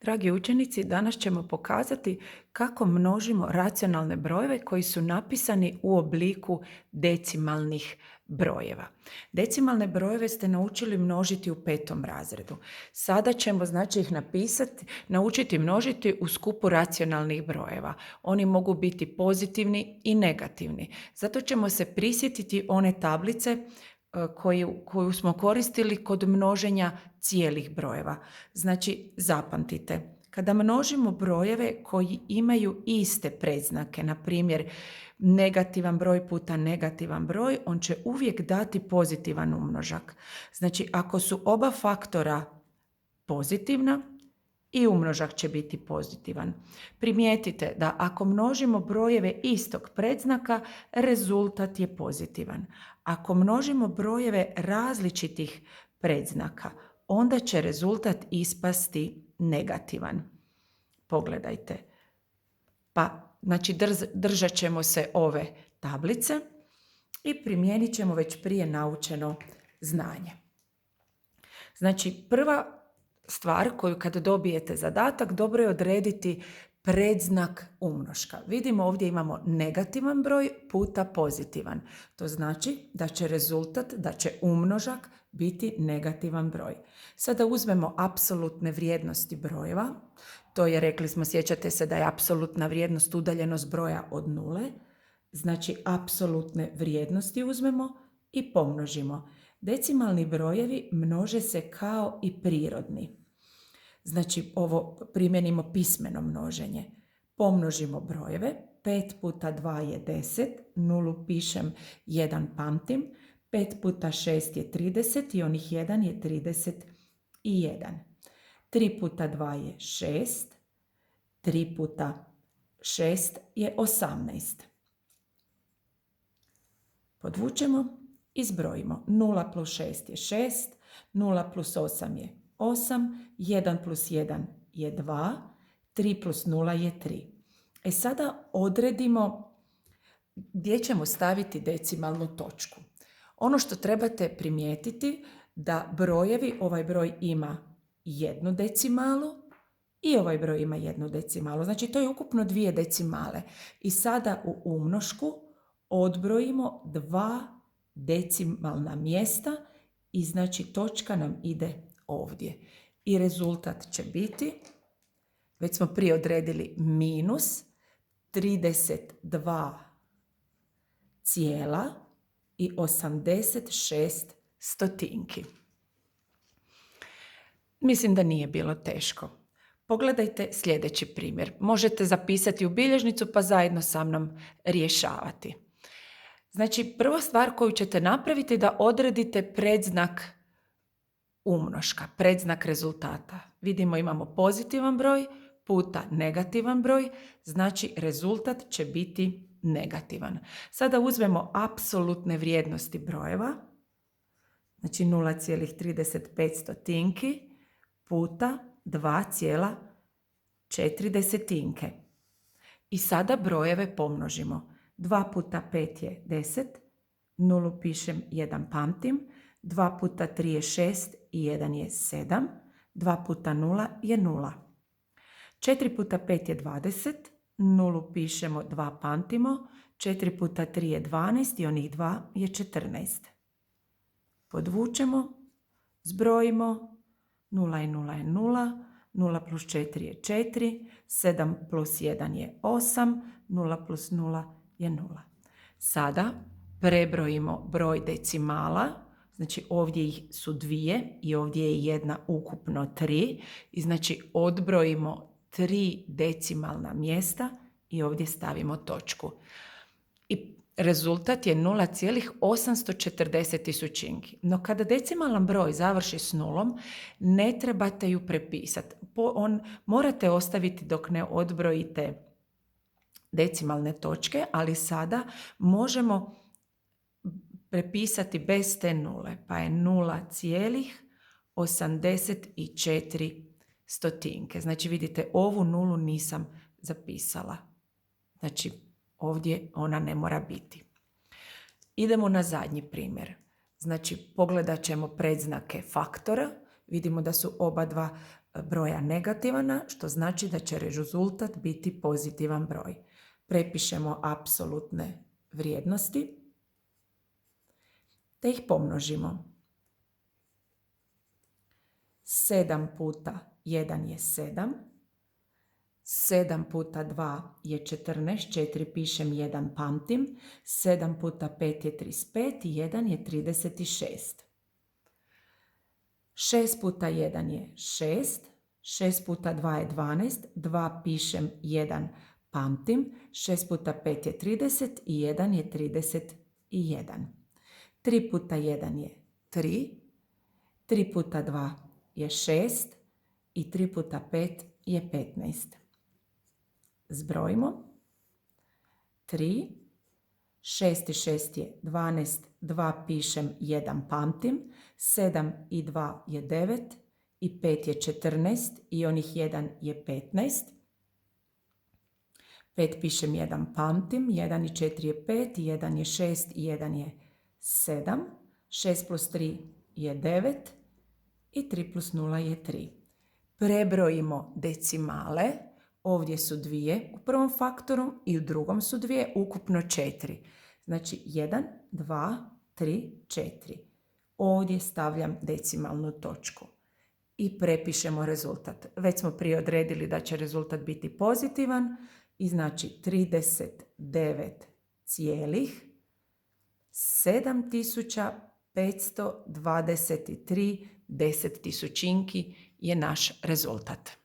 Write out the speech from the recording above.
Dragi učenici, danas ćemo pokazati kako množimo racionalne brojeve koji su napisani u obliku decimalnih brojeva. Decimalne brojeve ste naučili množiti u 5. razredu. Sada ćemo ih naučiti množiti u skupu racionalnih brojeva. Oni mogu biti pozitivni i negativni. Zato ćemo se prisjetiti one tablice koju smo koristili kod množenja cijelih brojeva. Znači, zapamtite, kada množimo brojeve koji imaju iste predznake, na primjer negativan broj puta negativan broj, on će uvijek dati pozitivan umnožak. Znači, ako su oba faktora pozitivna, i umnožak će biti pozitivan. Primijetite da ako množimo brojeve istog predznaka, rezultat je pozitivan. Ako množimo brojeve različitih predznaka, onda će rezultat ispasti negativan. Pogledajte. Držat ćemo se ove tablice i primijenit ćemo već prije naučeno znanje. Znači, prva stvar koju kad dobijete zadatak, dobro je odrediti predznak umnoška. Vidimo ovdje imamo negativan broj puta pozitivan. To znači da će rezultat, da će umnožak biti negativan broj. Sada uzmemo apsolutne vrijednosti brojeva. To je, rekli smo, sjećate se da je apsolutna vrijednost udaljenost broja od nule. Znači, apsolutne vrijednosti uzmemo i pomnožimo. Decimalni brojevi množe se kao i prirodni. Znači, ovo primjenimo pismeno množenje. Pomnožimo brojeve. 5 puta 2 je 10, nulu pišem, 1 pamtim. 5 puta 6 je 30 i onih 1 je 31. 3 puta 2 je 6, 3 puta 6 je 18. Podvučemo i zbrojimo. 0 plus 6 je 6, 0 plus 8 je 8, 1 plus 1 je 2, 3 plus 0 je 3. Sada odredimo gdje ćemo staviti decimalnu točku. Ono što trebate primijetiti da brojevi, ovaj broj ima jednu decimalu i ovaj broj ima jednu decimalu. Znači, to je ukupno 2 decimale. I sada u umnošku odbrojimo 2 decimalna mjesta i znači točka nam ide ovdje. I rezultat će biti, već smo prije odredili, minus 32 cijela i 86 stotinki. Mislim da nije bilo teško. Pogledajte sljedeći primjer. Možete zapisati u bilježnicu pa zajedno sa mnom rješavati. Znači, prva stvar koju ćete napraviti je da odredite predznak umnoška, predznak rezultata. Vidimo, imamo pozitivan broj puta negativan broj, znači rezultat će biti negativan. Sada uzmemo apsolutne vrijednosti brojeva, znači 0,35 stotinki puta 2,4. I sada brojeve pomnožimo. 2 puta 5 je 10, nulu pišem, 1 pamtim, 2 puta 3 je 6 i 1 je 7, 2 puta 0 je 0. 4 puta 5 je 20, nulu pišemo, 2 pamtimo, 4 puta 3 je 12 i onih 2 je 14. Podvučemo, zbrojimo, 0 i 0 je 0, 0 plus 4 je 4, 7 plus 1 je 8, 0 plus 0 je 0. Sada prebrojimo broj decimala, znači ovdje ih su 2 i ovdje je jedna, ukupno 3. I znači odbrojimo 3 decimalna mjesta i ovdje stavimo točku. I rezultat je 0,840 tisućinki. No kada decimalan broj završi s nulom, ne trebate ju prepisati. Morate ostaviti dok ne odbrojite decimalne točke, ali sada možemo prepisati bez te nule, pa je 0,84 stotinke. Znači, vidite, ovu nulu nisam zapisala. Znači, ovdje ona ne mora biti. Idemo na zadnji primjer. Znači, pogledat ćemo predznake faktora. Vidimo da su oba dva broja negativana, što znači da će rezultat biti pozitivan broj. Prepišemo apsolutne vrijednosti te ih pomnožimo. 7 puta 1 je 7. 7 puta 2 je 14, 4 pišem, 1 pamtim. 7 puta 5 je 35 i 1 je 36. 6 puta 1 je 6. 6 puta 2 je 12. 2 pišem, 1 pamtim. 6 puta 5 je 30 i 1 je 31. 3 puta 1 je 3. 3 puta 2 je 6 i 3 puta 5 je 15. Zbrojimo. 3, 6 i 6 je 12, 2 pišem, 1 pamtim, 7 i 2 je 9 i 5 je 14 i onih 1 je 15. 5 pišem, 1 pamtim, 1 i 4 je 5, 1 je 6 i 1 je 7. 6 plus 3 je 9 i 3 plus 0 je 3. Prebrojimo decimale. Ovdje su 2 u prvom faktoru i u drugom su 2, ukupno 4. Znači 1, 2, 3, 4. Ovdje stavljam decimalnu točku i prepišemo rezultat. Već smo prije odredili da će rezultat biti pozitivan i znači 39,7523 desettisućinki je naš rezultat.